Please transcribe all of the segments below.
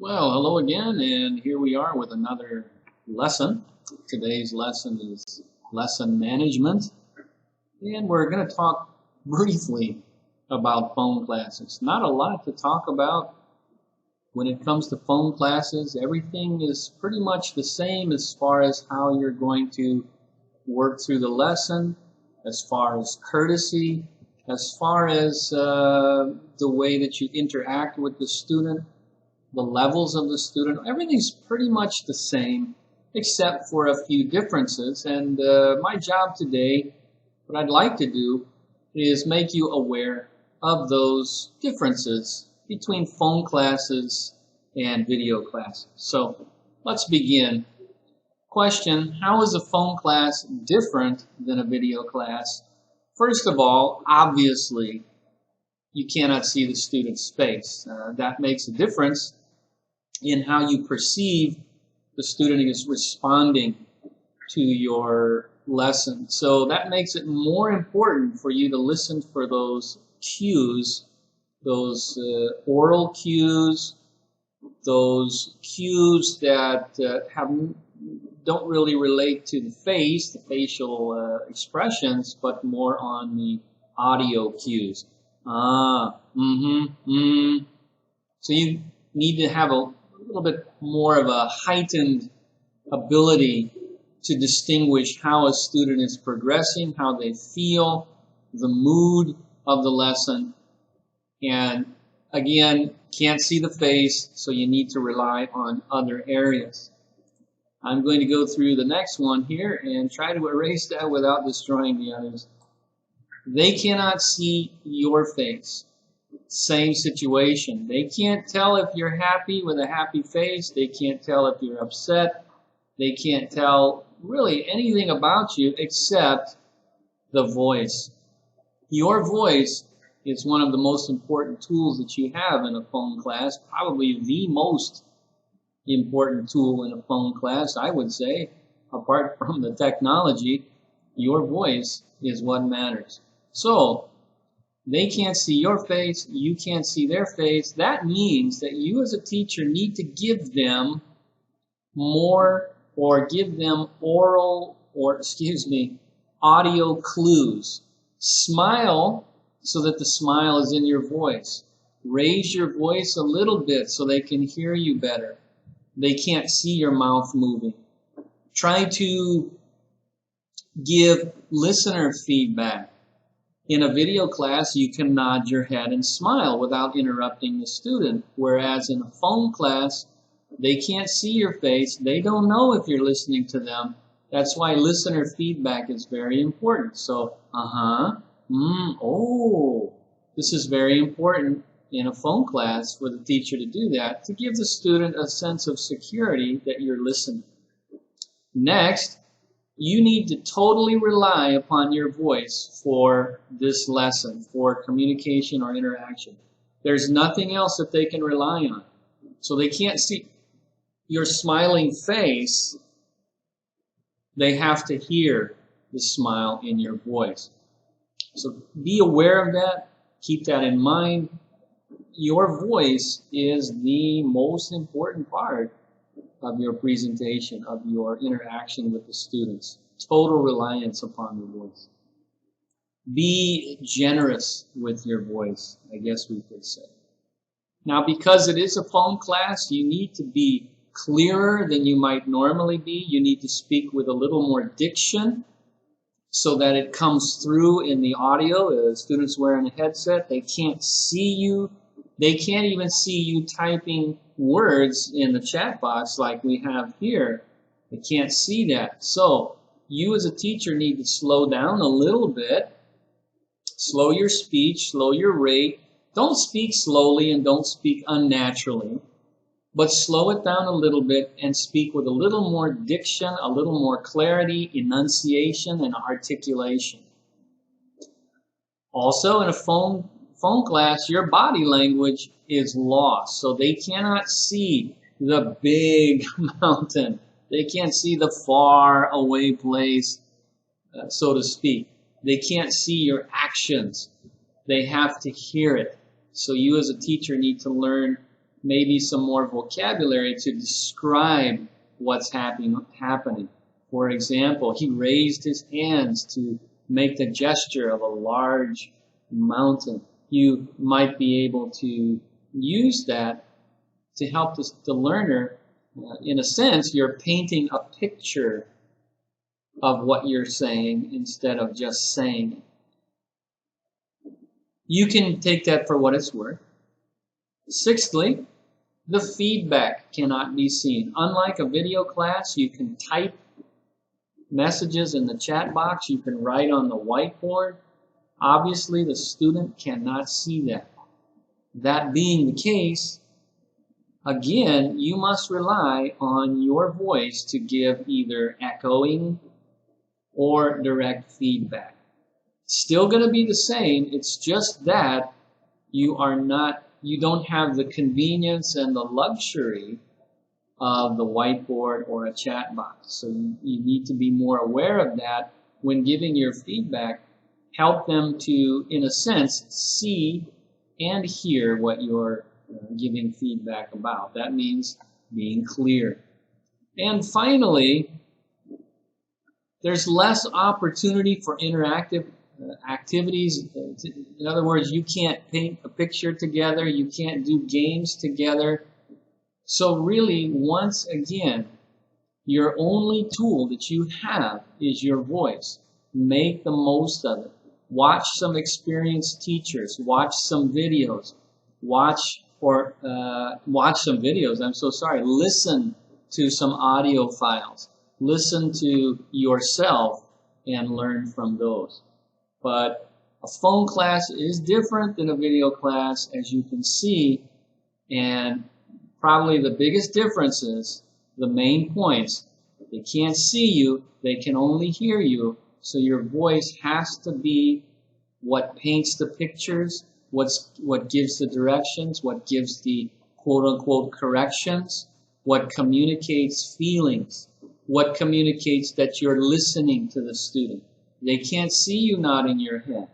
Well, hello again, and here we are with another lesson. Today's lesson is lesson management, and we're going to talk briefly about phone classes. Not a lot to talk about when it comes to phone classes. Everything is pretty much the same as far as how you're going to work through the lesson, as far as courtesy, as far as the way that you interact with the student, the levels of the student. Everything's pretty much the same except for a few differences. And my job today, what I'd like to do, is make you aware of those differences between phone classes and video classes. So let's begin. Question: how is a phone class different than a video class? First of all, obviously, you cannot see the student's face. That makes a difference in how you perceive the student is responding to your lesson. So that makes it more important for you to listen for those cues, those oral cues, those cues that don't really relate to the face, the facial expressions, but more on the audio cues. So you need to have a little bit more of a heightened ability to distinguish how a student is progressing, how they feel, the mood of the lesson. And again, can't see the face, so you need to rely on other areas. I'm going to go through the next one here and try to erase that without destroying the others. They cannot see your face. Same situation. They can't tell if you're happy with a happy face. They can't tell if you're upset. They can't tell really anything about you except the voice. Your voice is one of the most important tools that you have in a phone class, probably the most important tool in a phone class, I would say. Apart from the technology, your voice is what matters. So, they can't see your face, you can't see their face. That means that you as a teacher need to give them more, or give them audio clues. Smile so that the smile is in your voice. Raise your voice a little bit so they can hear you better. They can't see your mouth moving. Try to give listener feedback. In a video class, you can nod your head and smile without interrupting the student, whereas in a phone class, they can't see your face. They don't know if you're listening to them. That's why listener feedback is very important. So, this is very important in a phone class for the teacher to do that, to give the student a sense of security that you're listening. Next, you need to totally rely upon your voice for this lesson, for communication or interaction. There's nothing else that they can rely on. So they can't see your smiling face. They have to hear the smile in your voice. So be aware of that. Keep that in mind. Your voice is the most important part of your presentation, of your interaction with the students. Total reliance upon your voice. Be generous with your voice, I guess we could say. Now, because it is a phone class, you need to be clearer than you might normally be. You need to speak with a little more diction so that it comes through in the audio. The students wearing a headset, they can't see you. They can't even see you typing words in the chat box like we have here. They can't see that. So you as a teacher need to slow down a little bit. Slow your speech, slow your rate. Don't speak slowly and don't speak unnaturally, but slow it down a little bit and speak with a little more diction, a little more clarity, enunciation, and articulation. Also, in a phone class, your body language is lost, so they cannot see the big mountain. They can't see the far away place, so to speak. They can't see your actions. They have to hear it. So you as a teacher need to learn maybe some more vocabulary to describe what's happening. For example, he raised his hands to make the gesture of a large mountain. You might be able to use that to help the learner. In a sense, you're painting a picture of what you're saying instead of just saying it. You can take that for what it's worth. Sixthly, the feedback cannot be seen. Unlike a video class, you can type messages in the chat box, you can write on the whiteboard. Obviously, the student cannot see that. That being the case, again, you must rely on your voice to give either echoing or direct feedback. Still going to be the same, it's just that you don't have the convenience and the luxury of the whiteboard or a chat box. So you need to be more aware of that when giving your feedback. Help them to, in a sense, see and hear what you're giving feedback about. That means being clear. And finally, there's less opportunity for interactive activities. In other words, you can't paint a picture together, you can't do games together. So really, once again, your only tool that you have is your voice. Make the most of it. Watch some experienced teachers. Watch some videos. Watch some videos, I'm so sorry. Listen to some audio files. Listen to yourself and learn from those. But a phone class is different than a video class, as you can see, and probably the biggest difference is the main points. They can't see you, they can only hear you, so your voice has to be what paints the pictures, what gives the directions, what gives the quote-unquote corrections, what communicates feelings, what communicates that you're listening to the student. They can't see you nodding your head.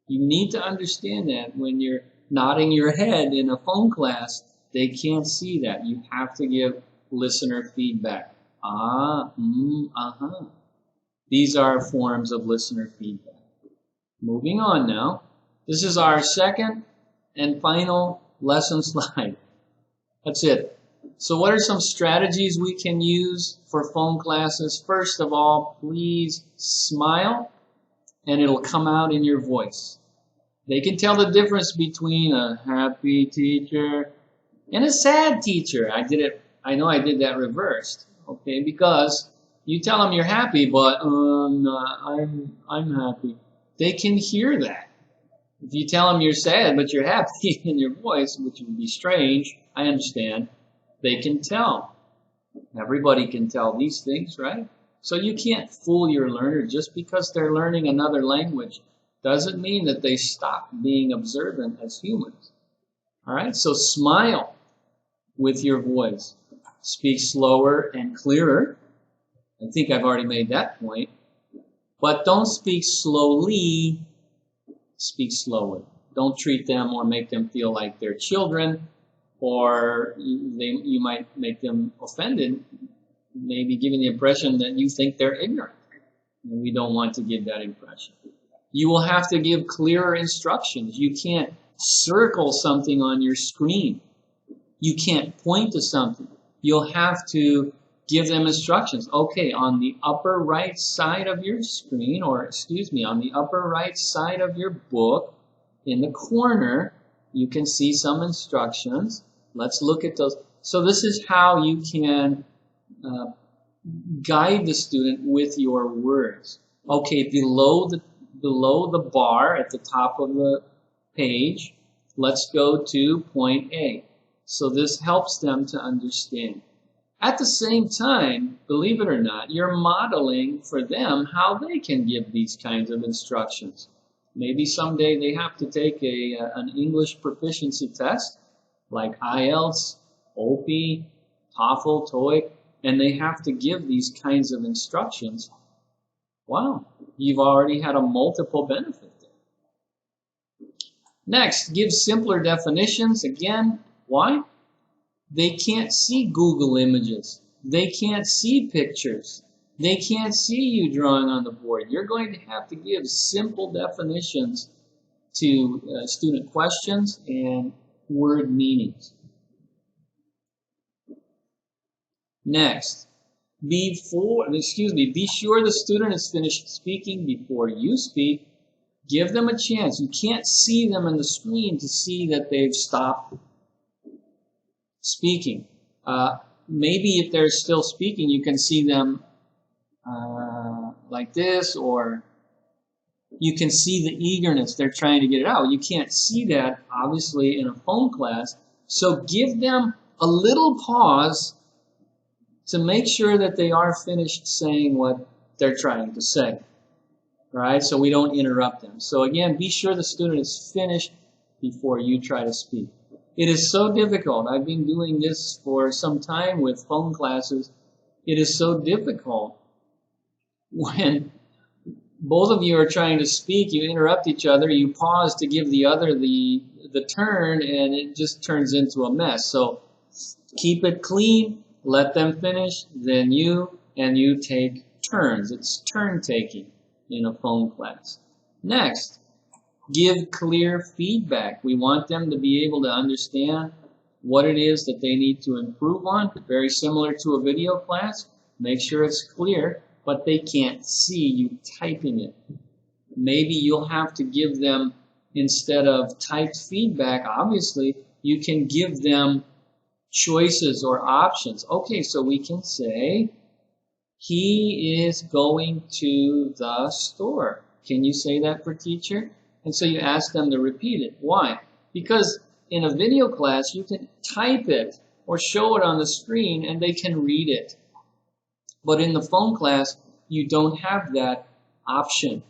You need to understand that when you're nodding your head in a phone class, they can't see that. You have to give listener feedback. These are forms of listener feedback. Moving on now. This is our second and final lesson slide. That's it. So what are some strategies we can use for phone classes? First of all, please smile and it'll come out in your voice. They can tell the difference between a happy teacher and a sad teacher. I know I did that reversed. Okay, because you tell them you're happy, but I'm happy. They can hear that. If you tell them you're sad, but you're happy in your voice, which would be strange, I understand, they can tell. Everybody can tell these things, right? So you can't fool your learner just because they're learning another language. Doesn't mean that they stop being observant as humans. All right, so smile with your voice. Speak slower and clearer. I think I've already made that point. But don't speak slowly, speak slower. Don't treat them or make them feel like they're children, or you might make them offended, maybe giving the impression that you think they're ignorant. And we don't want to give that impression. You will have to give clearer instructions. You can't circle something on your screen. You can't point to something. You'll have to give them instructions. Okay, on the upper right side of your screen, or excuse me, on the upper right side of your book, in the corner, you can see some instructions. Let's look at those. So this is how you can guide the student with your words. Okay, below the bar at the top of the page, let's go to point A. So this helps them to understand. At the same time, believe it or not, you're modeling for them how they can give these kinds of instructions. Maybe someday they have to take an English proficiency test, like IELTS, OP, TOEFL, TOEIC, and they have to give these kinds of instructions. Wow, you've already had a multiple benefit there. Next, give simpler definitions. Again, why? They can't see Google Images. They can't see pictures. They can't see you drawing on the board. You're going to have to give simple definitions to student questions and word meanings. Next, be sure the student has finished speaking before you speak. Give them a chance. You can't see them on the screen to see that they've stopped speaking. Maybe if they're still speaking, you can see them like this, or you can see the eagerness. They're trying to get it out. You can't see that, obviously, in a phone class. So give them a little pause to make sure that they are finished saying what they're trying to say. Right? So we don't interrupt them. So again, be sure the student is finished before you try to speak. It is so difficult. I've been doing this for some time with phone classes. It is so difficult when both of you are trying to speak, you interrupt each other, you pause to give the other the turn, and it just turns into a mess. So keep it clean, let them finish, then you take turns. It's turn taking in a phone class. Next, give clear feedback. We want them to be able to understand what it is that they need to improve on. Very similar to a video class. Make sure it's clear, but they can't see you typing it. Maybe you'll have to give them, instead of typed feedback, obviously, you can give them choices or options. Okay, so we can say, he is going to the store. Can you say that for teacher? And so you ask them to repeat it. Why? Because in a video class, you can type it or show it on the screen and they can read it. But in the phone class, you don't have that option.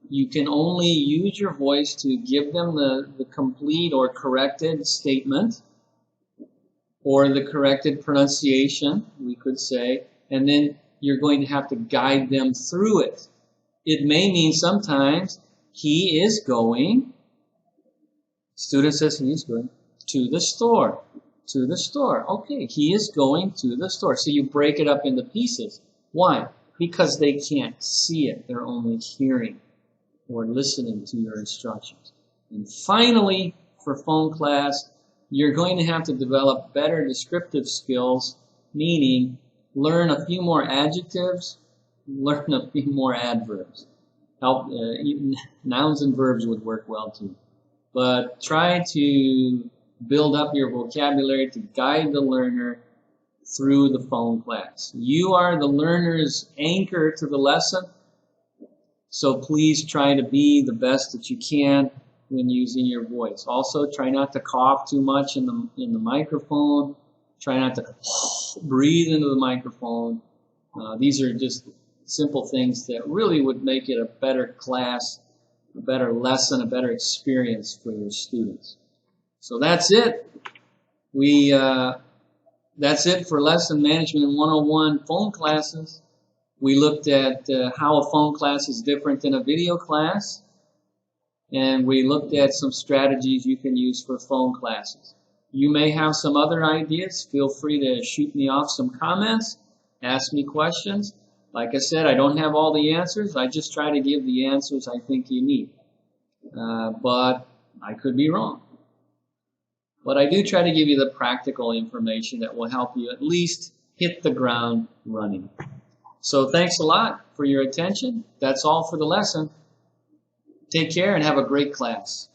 You can only use your voice to give them the complete or corrected statement or the corrected pronunciation, we could say, and then you're going to have to guide them through it. It may mean sometimes he is going, student says he is going to the store. To the store. Okay, he is going to the store. So you break it up into pieces. Why? Because they can't see it. They're only hearing or listening to your instructions. And finally, for phone class, you're going to have to develop better descriptive skills, meaning learn a few more adjectives, learn a few more adverbs. Nouns and verbs would work well too. But try to build up your vocabulary to guide the learner through the phone class. You are the learner's anchor to the lesson, so please try to be the best that you can when using your voice. Also, try not to cough too much in the microphone. Try not to breathe into the microphone. These are just simple things that really would make it a better class, a better lesson, a better experience for your students. So that's it. That's it for Lesson Management 101 phone classes. We looked at how a phone class is different than a video class, and we looked at some strategies you can use for phone classes. You may have some other ideas. Feel free to shoot me off some comments, ask me questions. Like I said, I don't have all the answers. I just try to give the answers I think you need. But I could be wrong. But I do try to give you the practical information that will help you at least hit the ground running. So thanks a lot for your attention. That's all for the lesson. Take care and have a great class.